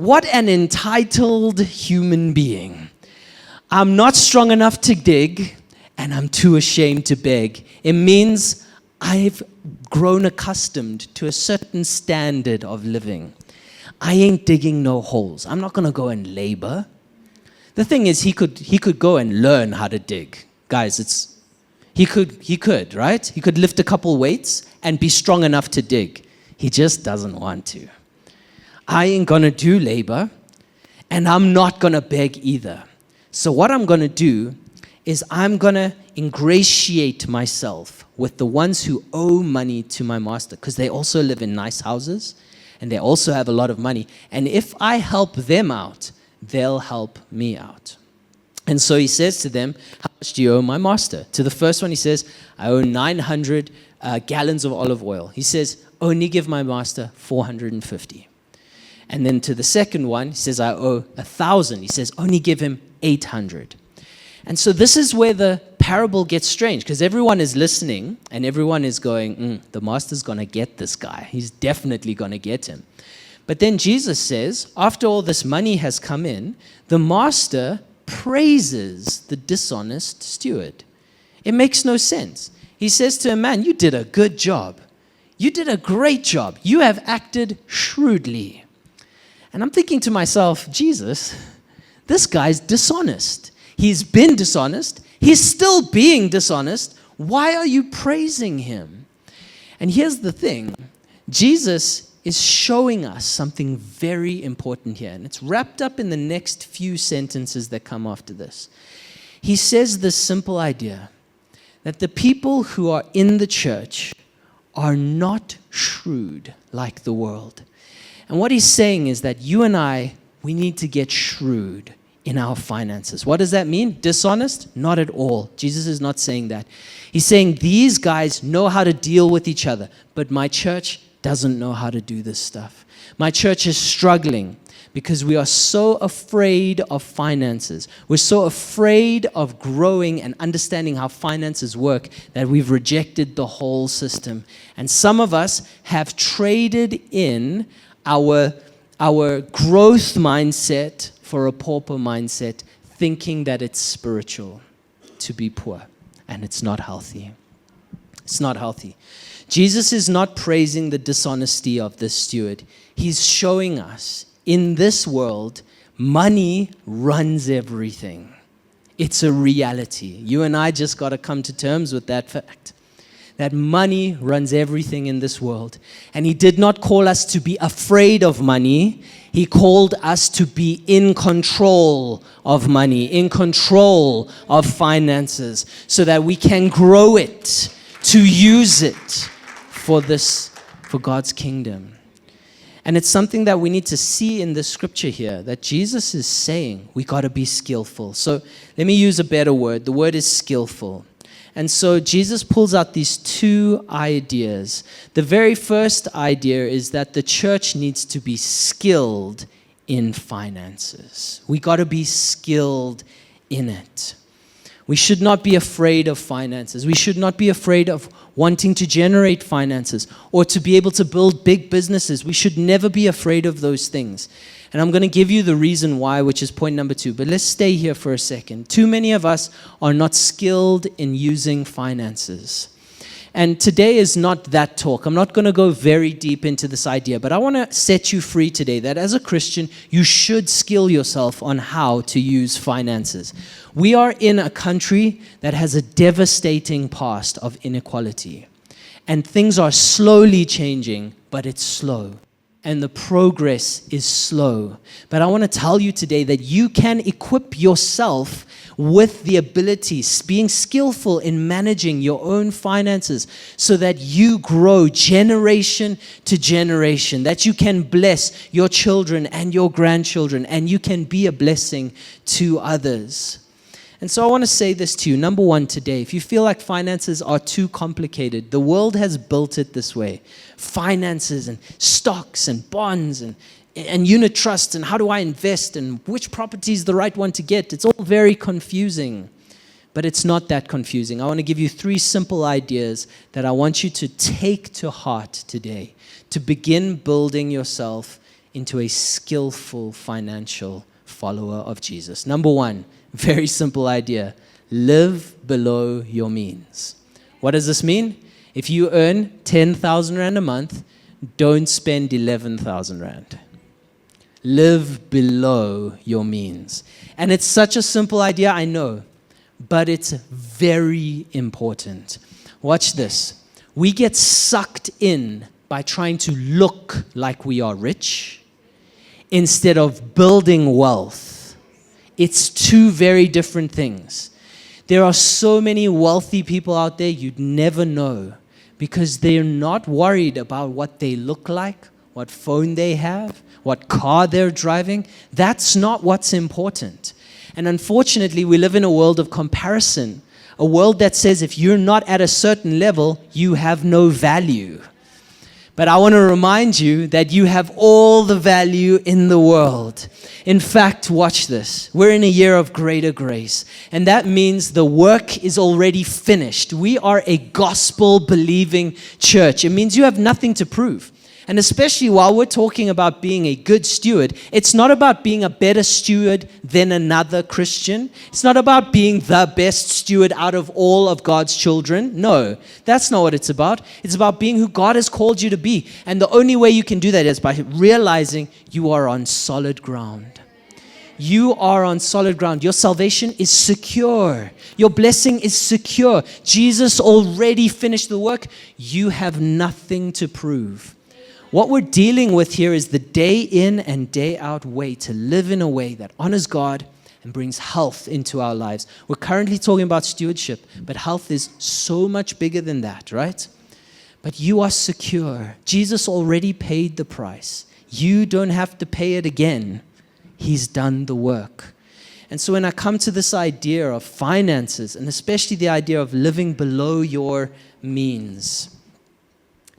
What an entitled human being. I'm not strong enough to dig, and I'm too ashamed to beg. It means I've grown accustomed to a certain standard of living. I ain't digging no holes. I'm not going to go and labor. The thing is, he could go and learn how to dig. Guys, he could, right? He could lift a couple weights and be strong enough to dig. He just doesn't want to. I ain't going to do labor, and I'm not going to beg either. So what I'm going to do is I'm going to ingratiate myself with the ones who owe money to my master, because they also live in nice houses and they also have a lot of money. And if I help them out, they'll help me out. And so he says to them, how much do you owe my master? To the first one, he says, I owe 900 gallons of olive oil. He says, only give my master 450. And then to the second one, he says, I owe 1,000. He says, only give him 800. And so this is where the parable gets strange, because everyone is listening and everyone is going, the master's going to get this guy. He's definitely going to get him. But then Jesus says, after all this money has come in, the master praises the dishonest steward. It makes no sense. He says to him, man, you did a good job. You did a great job. You have acted shrewdly. And I'm thinking to myself, Jesus, this guy's dishonest. He's been dishonest. He's still being dishonest. Why are you praising him? And here's the thing. Jesus is showing us something very important here. And it's wrapped up in the next few sentences that come after this. He says this simple idea that the people who are in the church are not shrewd like the world. And what he's saying is that you and I, we need to get shrewd in our finances. What does that mean? Dishonest? Not at all. Jesus is not saying that. He's saying these guys know how to deal with each other, but my church doesn't know how to do this stuff. My church is struggling because we are so afraid of finances. We're so afraid of growing and understanding how finances work that we've rejected the whole system. And some of us have traded in our growth mindset for a pauper mindset, thinking that it's spiritual to be poor, and it's not healthy. It's not healthy. Jesus is not praising the dishonesty of this steward. He's showing us in this world, money runs everything. It's a reality. You and I just got to come to terms with that fact. That money runs everything in this world. And he did not call us to be afraid of money. He called us to be in control of money, in control of finances, so that we can grow it, to use it for God's kingdom. And it's something that we need to see in the scripture here, that Jesus is saying we got to be skillful. So let me use a better word. The word is skillful. And so Jesus pulls out these two ideas. The very first idea is that the church needs to be skilled in finances. We got to be skilled in it. We should not be afraid of finances. We should not be afraid of wanting to generate finances or to be able to build big businesses. We should never be afraid of those things. And I'm going to give you the reason why, which is point number 2. But let's stay here for a second. Too many of us are not skilled in using finances. And today is not that talk. I'm not going to go very deep into this idea, but I want to set you free today that as a Christian, you should skill yourself on how to use finances. We are in a country that has a devastating past of inequality. And things are slowly changing, but it's slow. And the progress is slow. But I want to tell you today that you can equip yourself with the abilities, being skillful in managing your own finances so that you grow generation to generation, that you can bless your children and your grandchildren, and you can be a blessing to others. And so I want to say this to you. Number 1 today, if you feel like finances are too complicated, the world has built it this way. Finances and stocks and bonds and unit trusts and how do I invest and which property is the right one to get. It's all very confusing, but it's not that confusing. I want to give you 3 simple ideas that I want you to take to heart today to begin building yourself into a skillful financial follower of Jesus. Number one, very simple idea. Live below your means. What does this mean? If you earn 10,000 Rand a month, don't spend 11,000 Rand. Live below your means. And it's such a simple idea, I know, but it's very important. Watch this. We get sucked in by trying to look like we are rich instead of building wealth. It's two very different things. There are so many wealthy people out there you'd never know because they're not worried about what they look like, what phone they have, what car they're driving. That's not what's important. And unfortunately, we live in a world of comparison, a world that says if you're not at a certain level, you have no value. But I want to remind you that you have all the value in the world. In fact, watch this. We're in a year of greater grace, and that means the work is already finished. We are a gospel-believing church. It means you have nothing to prove. And especially while we're talking about being a good steward, it's not about being a better steward than another Christian. It's not about being the best steward out of all of God's children. No, that's not what it's about. It's about being who God has called you to be. And the only way you can do that is by realizing you are on solid ground. You are on solid ground. Your salvation is secure. Your blessing is secure. Jesus already finished the work. You have nothing to prove. What we're dealing with here is the day in and day out way to live in a way that honors God and brings health into our lives. We're currently talking about stewardship, but health is so much bigger than that, right? But you are secure. Jesus already paid the price. You don't have to pay it again. He's done the work. And so when I come to this idea of finances, and especially the idea of living below your means,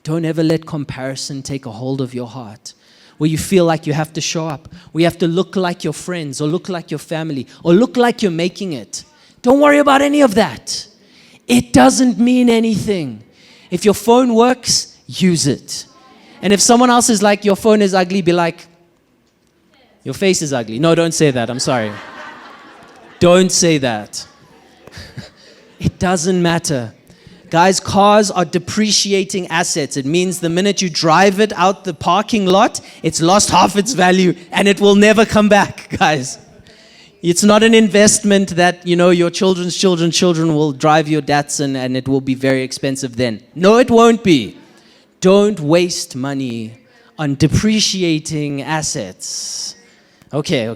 don't ever let comparison take a hold of your heart, where you feel like you have to show up, where you have to look like your friends, or look like your family, or look like you're making it. Don't worry about any of that. It doesn't mean anything. If your phone works, use it. And if someone else is like, your phone is ugly, be like, your face is ugly. No, don't say that. I'm sorry. Don't say that. It doesn't matter. Guys, cars are depreciating assets. It means the minute you drive it out the parking lot, it's lost half its value and it will never come back, guys. It's not an investment that, your children's children will drive your Datsun and it will be very expensive then. No, it won't be. Don't waste money on depreciating assets. Okay.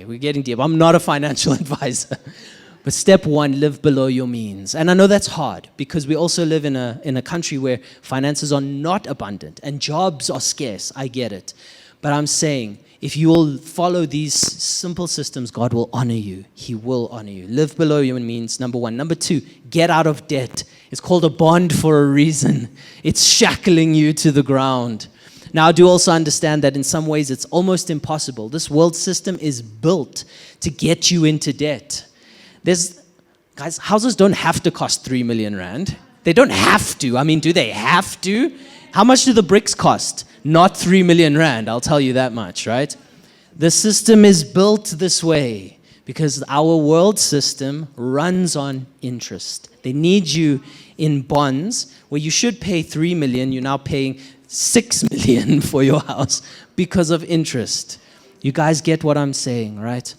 We're getting deep. I'm not a financial advisor. But step one, live below your means. And I know that's hard because we also live in a country where finances are not abundant and jobs are scarce. I get it. But I'm saying, if you will follow these simple systems, God will honor you. He will honor you. Live below your means, number one. Number two, get out of debt. It's called a bond for a reason. It's shackling you to the ground. Now, I do also understand that in some ways it's almost impossible. This world system is built to get you into debt. Guys, houses don't have to cost 3 million Rand. They don't have to. I mean, do they have to? How much do the bricks cost? Not 3 million Rand, I'll tell you that much, right? The system is built this way because our world system runs on interest. They need you in bonds where you should pay 3 million, you're now paying 6 million for your house because of interest. You guys get what I'm saying, right?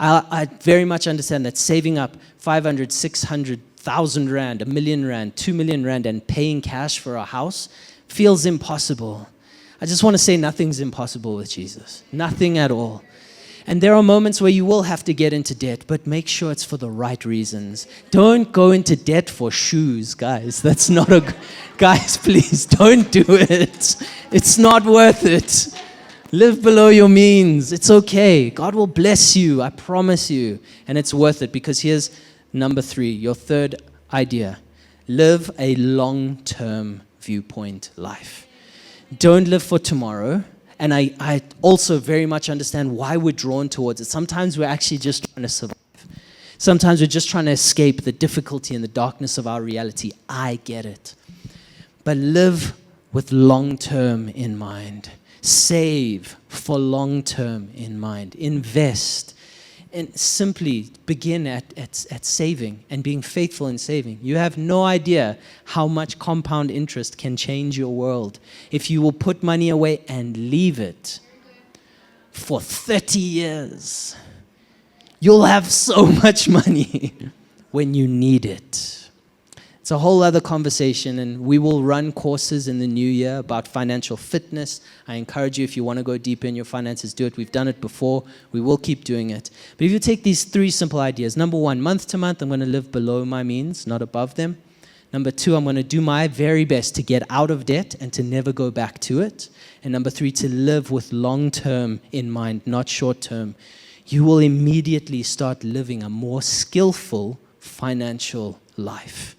I very much understand that saving up 500, 600,000 Rand, 1 million Rand, 2 million Rand, and paying cash for a house feels impossible. I just want to say nothing's impossible with Jesus. Nothing at all. And there are moments where you will have to get into debt, but make sure it's for the right reasons. Don't go into debt for shoes, guys. That's not guys, please don't do it. It's not worth it. Live below your means. It's okay. God will bless you. I promise you. And it's worth it because here's number three, your third idea. Live a long-term viewpoint life. Don't live for tomorrow. And I also very much understand why we're drawn towards it. Sometimes we're actually just trying to survive. Sometimes we're just trying to escape the difficulty and the darkness of our reality. I get it. But live with long-term in mind. Save for long term in mind. Invest. And simply begin at saving and being faithful in saving. You have no idea how much compound interest can change your world if you will put money away and leave it for 30 years. You'll have so much money when you need it. It's a whole other conversation, and we will run courses in the new year about financial fitness. I encourage you, if you want to go deeper in your finances, do it. We've done it before. We will keep doing it. But if you take these 3 simple ideas, number 1, month to month, I'm going to live below my means, not above them. Number 2, I'm going to do my very best to get out of debt and to never go back to it. And number 3, to live with long term in mind, not short term. You will immediately start living a more skillful financial life.